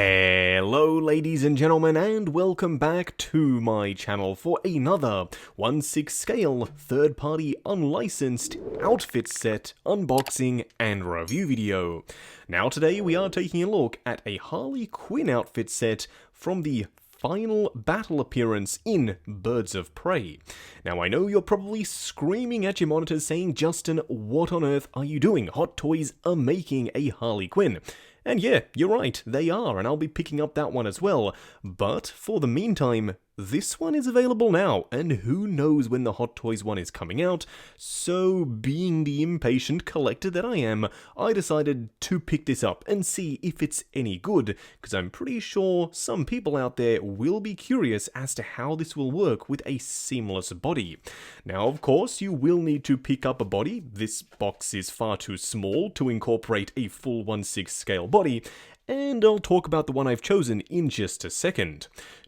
Hello ladies and gentlemen, and welcome back to my channel for another 1/6 scale third-party unlicensed outfit set unboxing and review video. Now today we are taking a look at a Harley Quinn outfit set from the final battle appearance in Birds of Prey. Now I know you're probably screaming at your monitors saying, Justin, what on earth are you doing? Hot Toys are making a Harley Quinn. And yeah, you're right, they are, and I'll be picking up that one as well. But for the meantime, this one is available now, and who knows when the Hot Toys one is coming out, so being the impatient collector that I am, I decided to pick this up and see if it's any good, because I'm pretty sure some people out there will be curious as to how this will work with a seamless body. Now, of course, you will need to pick up a body. This box is far too small to incorporate a full 1/6 scale body, and I'll talk about the one I've chosen in just a second.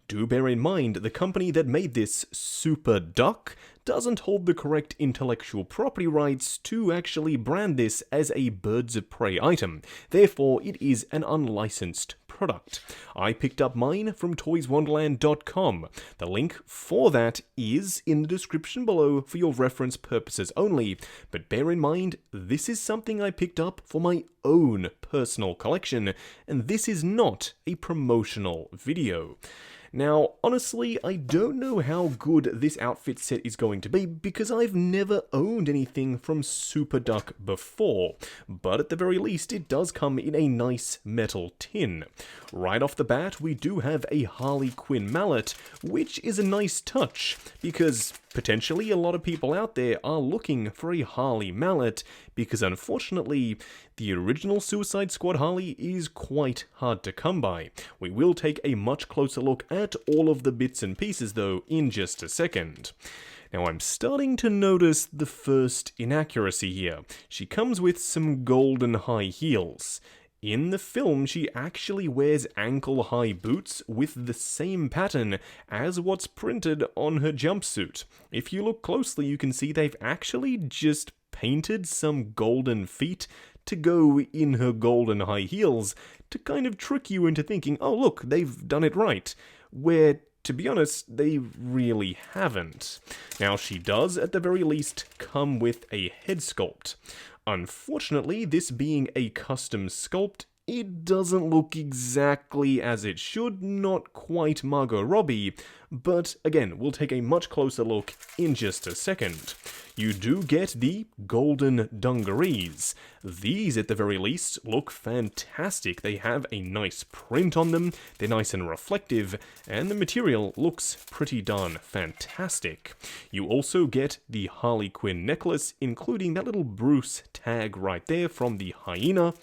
Do bear in mind, the company that made this, Super Duck, doesn't hold the correct intellectual property rights to actually brand this as a Birds of Prey item. Therefore, it is an unlicensed product. I picked up mine from toyswonderland.com. The link for that is in the description below for your reference purposes only, but bear in mind, this is something I picked up for my own personal collection, and this is not a promotional video. Now, honestly, I don't know how good this outfit set is going to be because I've never owned anything from Super Duck before, but at the very least it does come in a nice metal tin. Right off the bat, we do have a Harley Quinn mallet, which is a nice touch because potentially a lot of people out there are looking for a Harley mallet because unfortunately the original Suicide Squad Harley is quite hard to come by. We will take a much closer look at all of the bits and pieces though in just a second. Now I'm starting to notice the first inaccuracy here. She comes with some golden high heels. In the film, she actually wears ankle-high boots with the same pattern as what's printed on her jumpsuit. If you look closely, you can see they've actually just painted some golden feet to go in her golden high heels to kind of trick you into thinking, oh look, they've done it right, where to be honest, they really haven't. Now she does, at the very least, come with a head sculpt. Unfortunately, this being a custom sculpt, it doesn't look exactly as it should, not quite Margot Robbie, but again, we'll take a much closer look in just a second. You do get the golden dungarees. These, at the very least, look fantastic. They have a nice print on them, they're nice and reflective, and the material looks pretty darn fantastic. You also get the Harley Quinn necklace, including that little Bruce tag right there from the hyena,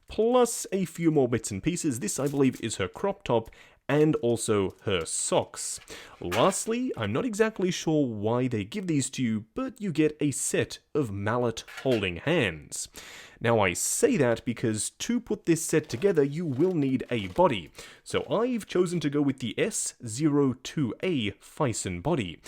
plus a few more bits and pieces. This, I believe, is her crop top, and also her socks. Lastly, I'm not exactly sure why they give these to you, but you get a set of mallet holding hands. Now I say that because to put this set together you will need a body, so I've chosen to go with the S02A Fison body.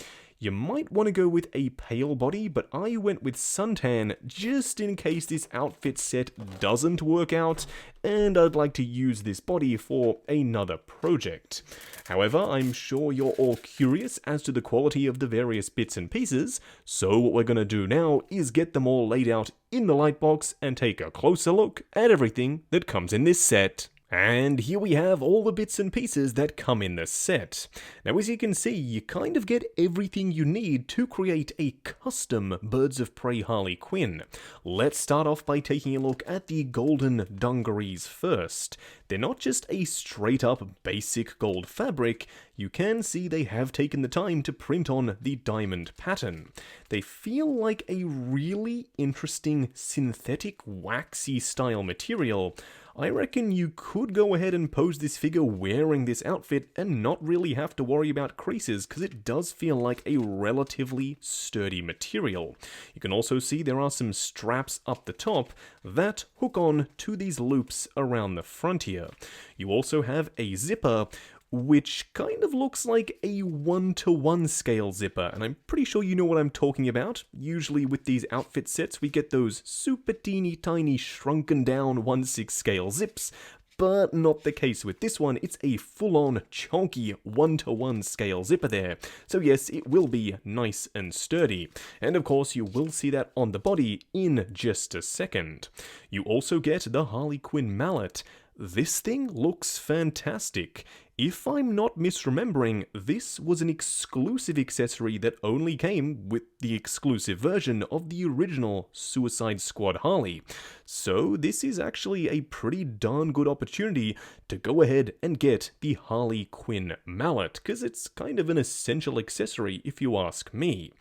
You might want to go with a pale body, but I went with suntan just in case this outfit set doesn't work out, and I'd like to use this body for another project. However, I'm sure you're all curious as to the quality of the various bits and pieces, so what we're going to do now is get them all laid out in the lightbox and take a closer look at everything that comes in this set. And here we have all the bits and pieces that come in the set. Now as you can see, you kind of get everything you need to create a custom Birds of Prey Harley Quinn. Let's start off by taking a look at the golden dungarees first. They're not just a straight up basic gold fabric, you can see they have taken the time to print on the diamond pattern. They feel like a really interesting synthetic waxy style material. I reckon you could go ahead and pose this figure wearing this outfit and not really have to worry about creases because it does feel like a relatively sturdy material. You can also see there are some straps up the top that hook on to these loops around the front here. You also have a zipper which kind of looks like a 1-to-1 scale zipper, and I'm pretty sure you know what I'm talking about. Usually with these outfit sets we get those super teeny tiny shrunken down 1/6 scale zips, but not the case with this one. It's a full-on chunky 1-to-1 scale zipper there. So yes, it will be nice and sturdy. And of course, you will see that on the body in just a second. You also get the Harley Quinn mallet. This thing looks fantastic. If I'm not misremembering, this was an exclusive accessory that only came with the exclusive version of the original Suicide Squad Harley. So this is actually a pretty darn good opportunity to go ahead and get the Harley Quinn mallet, because it's kind of an essential accessory if you ask me.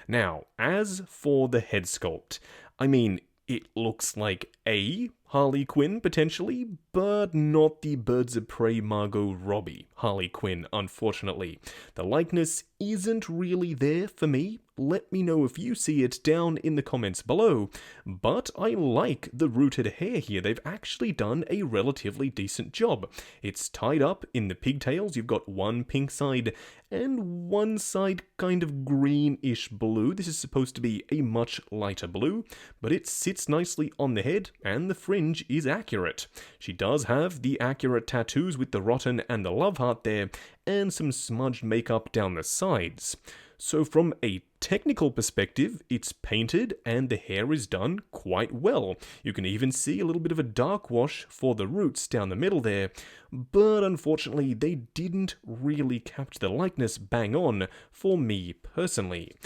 Now, as for the head sculpt, I mean, it looks like a Harley Quinn, potentially, but not the Birds of Prey Margot Robbie Harley Quinn, unfortunately. The likeness isn't really there for me. Let me know if you see it down in the comments below, but I like the rooted hair here. They've actually done a relatively decent job. It's tied up in the pigtails. You've got one pink side and one side kind of greenish blue. This is supposed to be a much lighter blue, but it sits nicely on the head and the fringe is accurate. She does have the accurate tattoos with the rotten and the love heart there, and some smudged makeup down the sides. So from a technical perspective, it's painted and the hair is done quite well. You can even see a little bit of a dark wash for the roots down the middle there, but unfortunately they didn't really capture the likeness bang on for me personally.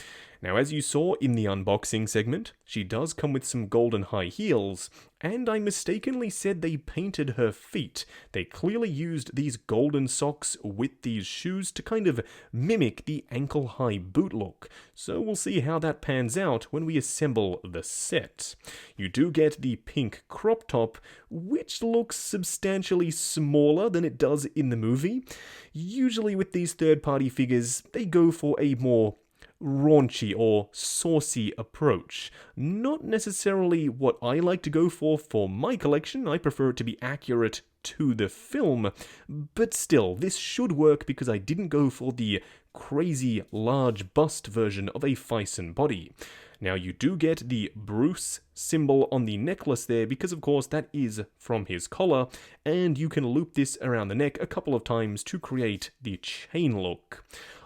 Now, as you saw in the unboxing segment, she does come with some golden high heels, and I mistakenly said they painted her feet. They clearly used these golden socks with these shoes to kind of mimic the ankle-high boot look, so we'll see how that pans out when we assemble the set. You do get the pink crop top, which looks substantially smaller than it does in the movie. Usually with these third-party figures, they go for a more raunchy or saucy approach. Not necessarily what I like to go for my collection. I prefer it to be accurate to the film, but still, this should work because I didn't go for the crazy large bust version of a Fison body. Now, you do get the Bruce symbol on the necklace there because, of course, that is from his collar, and you can loop this around the neck a couple of times to create the chain look.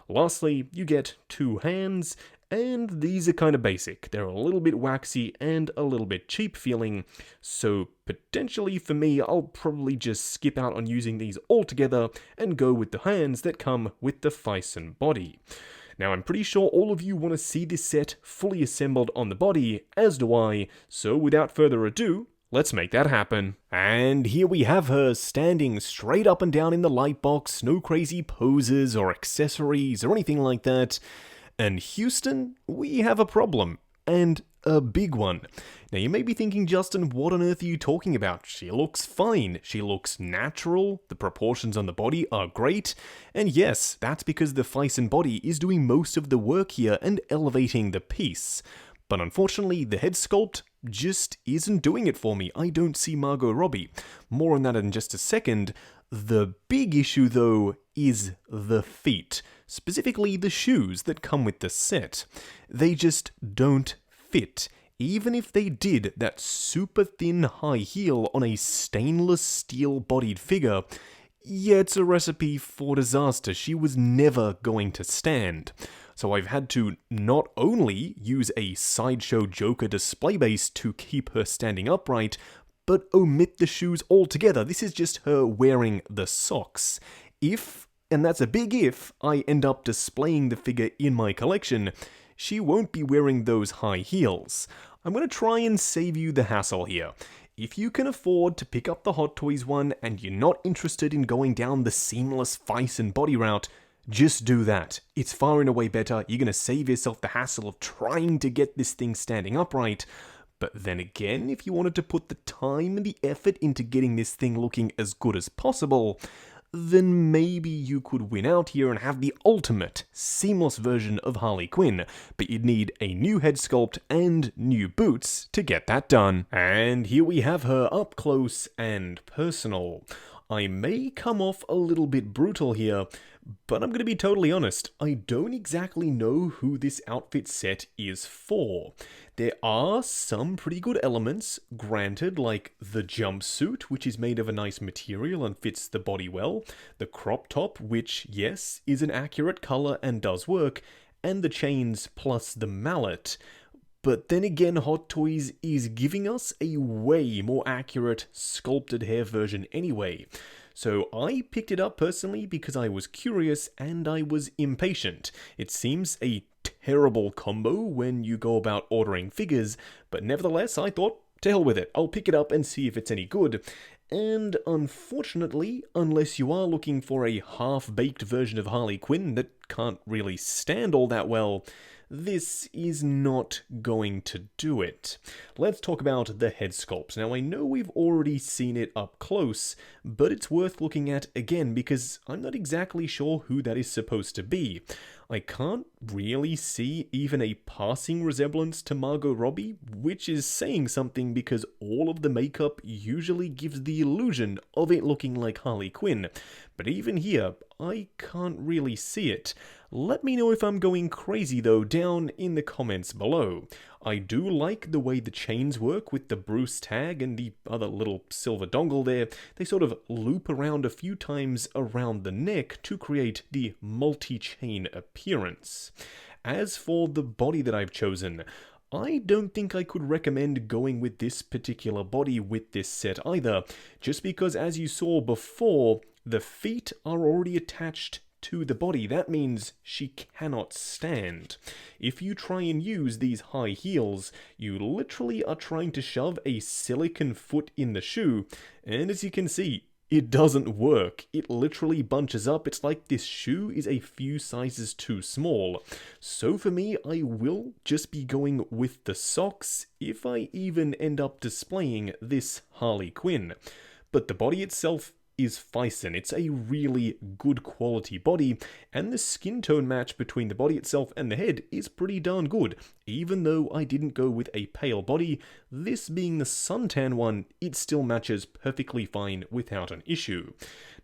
Lastly, you get two hands, and these are kind of basic. They're a little bit waxy and a little bit cheap feeling, so potentially for me, I'll probably just skip out on using these altogether and go with the hands that come with the Fison body. Now, I'm pretty sure all of you want to see this set fully assembled on the body, as do I, so without further ado, let's make that happen. And here we have her standing straight up and down in the light box, no crazy poses or accessories or anything like that. And Houston, we have a problem. And a big one. Now you may be thinking, Justin, what on earth are you talking about? She looks fine. She looks natural. The proportions on the body are great. And yes, that's because the Fison body is doing most of the work here and elevating the piece. But unfortunately, the head sculpt just isn't doing it for me. I don't see Margot Robbie. More on that in just a second. The big issue, though, is the feet. Specifically, the shoes that come with the set. They just don't fit. Even if they did that super thin high heel on a stainless steel bodied figure, yeah, it's a recipe for disaster. She was never going to stand. So I've had to not only use a Sideshow Joker display base to keep her standing upright, but omit the shoes altogether. This is just her wearing the socks. If, and that's a big if, I end up displaying the figure in my collection, she won't be wearing those high heels. I'm going to try and save you the hassle here. If you can afford to pick up the Hot Toys one and you're not interested in going down the seamless Fison body route, just do that. It's far and away better. You're going to save yourself the hassle of trying to get this thing standing upright. But then again, if you wanted to put the time and the effort into getting this thing looking as good as possible, then maybe you could win out here and have the ultimate seamless version of Harley Quinn, but you'd need a new head sculpt and new boots to get that done. And here we have her up close and personal. I may come off a little bit brutal here, but I'm going to be totally honest, I don't exactly know who this outfit set is for. There are some pretty good elements, granted, like the jumpsuit, which is made of a nice material and fits the body well, the crop top, which, yes, is an accurate color and does work, and the chains plus the mallet. But then again, Hot Toys is giving us a way more accurate sculpted hair version anyway. So I picked it up personally because I was curious and I was impatient. It seems a terrible combo when you go about ordering figures, but nevertheless I thought, to hell with it, I'll pick it up and see if it's any good. And unfortunately, unless you are looking for a half-baked version of Harley Quinn that can't really stand all that well, this is not going to do it. Let's talk about the head sculpt. Now, I know we've already seen it up close, but it's worth looking at again because I'm not exactly sure who that is supposed to be. I can't really see even a passing resemblance to Margot Robbie, which is saying something because all of the makeup usually gives the illusion of it looking like Harley Quinn. But even here, I can't really see it. Let me know if I'm going crazy though down in the comments below. I do like the way the chains work with the Bruce tag and the other little silver dongle there. They sort of loop around a few times around the neck to create the multi-chain appearance. As for the body that I've chosen, I don't think I could recommend going with this particular body with this set either, just because as you saw before, the feet are already attached to the body. That means she cannot stand. If you try and use these high heels, you literally are trying to shove a silicone foot in the shoe, and as you can see, it doesn't work. It literally bunches up. It's like this shoe is a few sizes too small. So for me, I will just be going with the socks if I even end up displaying this Harley Quinn. But the body itself is Fison. It's a really good quality body, and the skin tone match between the body itself and the head is pretty darn good. Even though I didn't go with a pale body, this being the suntan one, it still matches perfectly fine without an issue.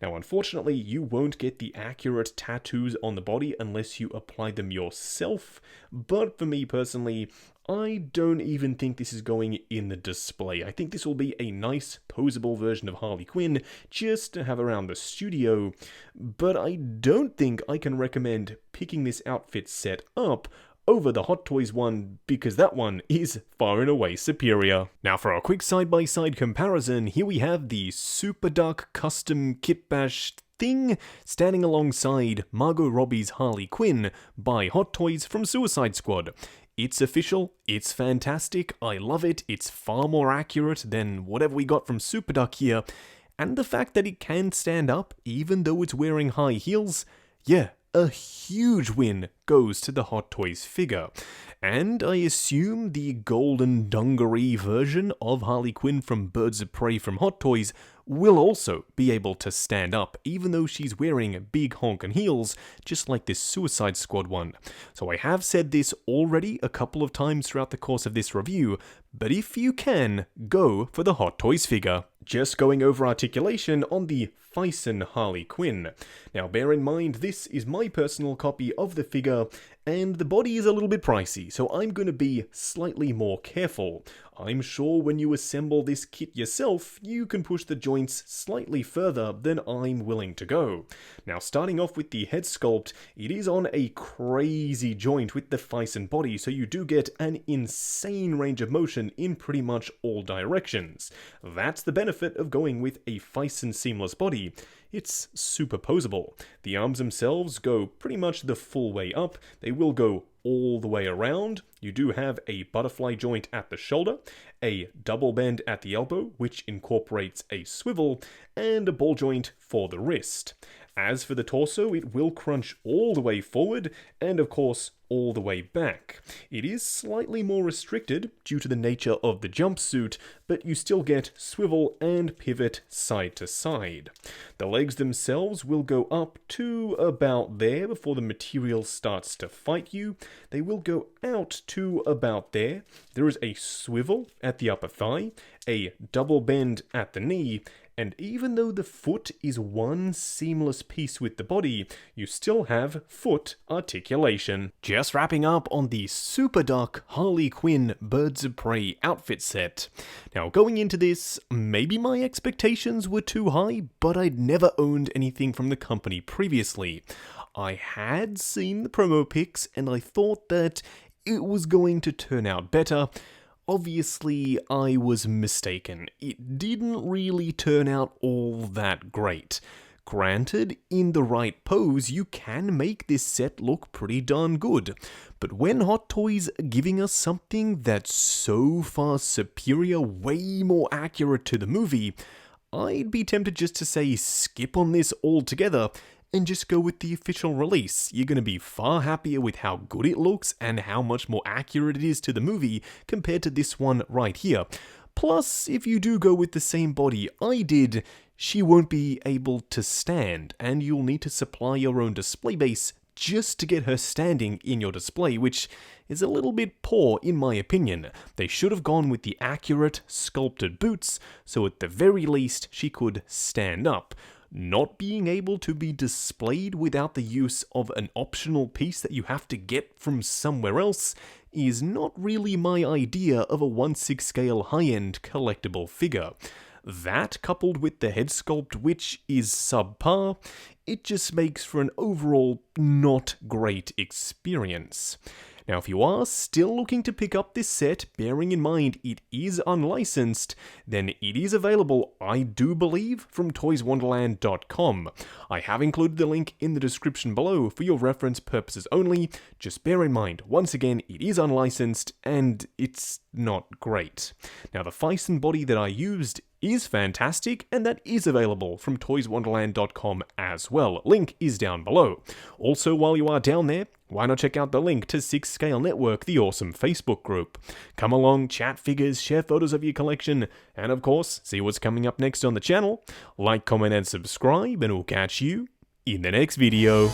Now unfortunately, you won't get the accurate tattoos on the body unless you apply them yourself, but for me personally, I don't even think this is going in the display. I think this will be a nice, posable version of Harley Quinn just to have around the studio, but I don't think I can recommend picking this outfit set up over the Hot Toys one, because that one is far and away superior. Now for our quick side-by-side comparison, here we have the Super Duck custom kit bash thing standing alongside Margot Robbie's Harley Quinn by Hot Toys from Suicide Squad. It's official, it's fantastic, I love it, it's far more accurate than whatever we got from Super Duck here, and the fact that it can stand up even though it's wearing high heels, yeah, a huge win goes to the Hot Toys figure. And I assume the golden dungaree version of Harley Quinn from Birds of Prey from Hot Toys will also be able to stand up, even though she's wearing big honkin' heels, just like this Suicide Squad one. So I have said this already a couple of times throughout the course of this review, but if you can, go for the Hot Toys figure. Just going over articulation on the Fison Harley Quinn. Now bear in mind, this is my personal copy of the figure, and the body is a little bit pricey, so I'm going to be slightly more careful. I'm sure when you assemble this kit yourself, you can push the joints slightly further than I'm willing to go. Now starting off with the head sculpt, it is on a crazy joint with the Fison body, so you do get an insane range of motion in pretty much all directions. That's the benefit of going with a Fison seamless body. It's superposable. The arms themselves go pretty much the full way up. They will go all the way around. You do have a butterfly joint at the shoulder, a double bend at the elbow, which incorporates a swivel, and a ball joint for the wrist. As for the torso, it will crunch all the way forward, and of course, all the way back. It is slightly more restricted due to the nature of the jumpsuit, but you still get swivel and pivot side to side. The legs themselves will go up to about there before the material starts to fight you. They will go out to about there. There is a swivel at the upper thigh, a double bend at the knee, And even though the foot is one seamless piece with the body, you still have foot articulation. Just wrapping up on the Super Duck Harley Quinn Birds of Prey outfit set. Now going into this, maybe my expectations were too high, but I'd never owned anything from the company previously. I had seen the promo pics and I thought that it was going to turn out better. Obviously, I was mistaken. It didn't really turn out all that great. Granted, in the right pose, you can make this set look pretty darn good. But when Hot Toys are giving us something that's so far superior, way more accurate to the movie, I'd be tempted just to say skip on this altogether and just go with the official release. You're going to be far happier with how good it looks and how much more accurate it is to the movie compared to this one right here. Plus, if you do go with the same body I did, she won't be able to stand, and you'll need to supply your own display base just to get her standing in your display, which is a little bit poor in my opinion. They should have gone with the accurate, sculpted boots, so at the very least she could stand up. Not being able to be displayed without the use of an optional piece that you have to get from somewhere else is not really my idea of a 1/6 scale high-end collectible figure. That, coupled with the head sculpt, which is subpar, it just makes for an overall not great experience. Now, if you are still looking to pick up this set, bearing in mind it is unlicensed, then it is available, I do believe, from toyswonderland.com. I have included the link in the description below for your reference purposes only. Just bear in mind, once again, it is unlicensed and it's not great. Now, the Feisen body that I used is fantastic, and that is available from toyswonderland.com as well. Link is down below. Also, while you are down there, why not check out the link to 6 Scale Network, the awesome Facebook group. Come along, chat figures, share photos of your collection, and of course, see what's coming up next on the channel. Like, comment, and subscribe, and we'll catch you in the next video.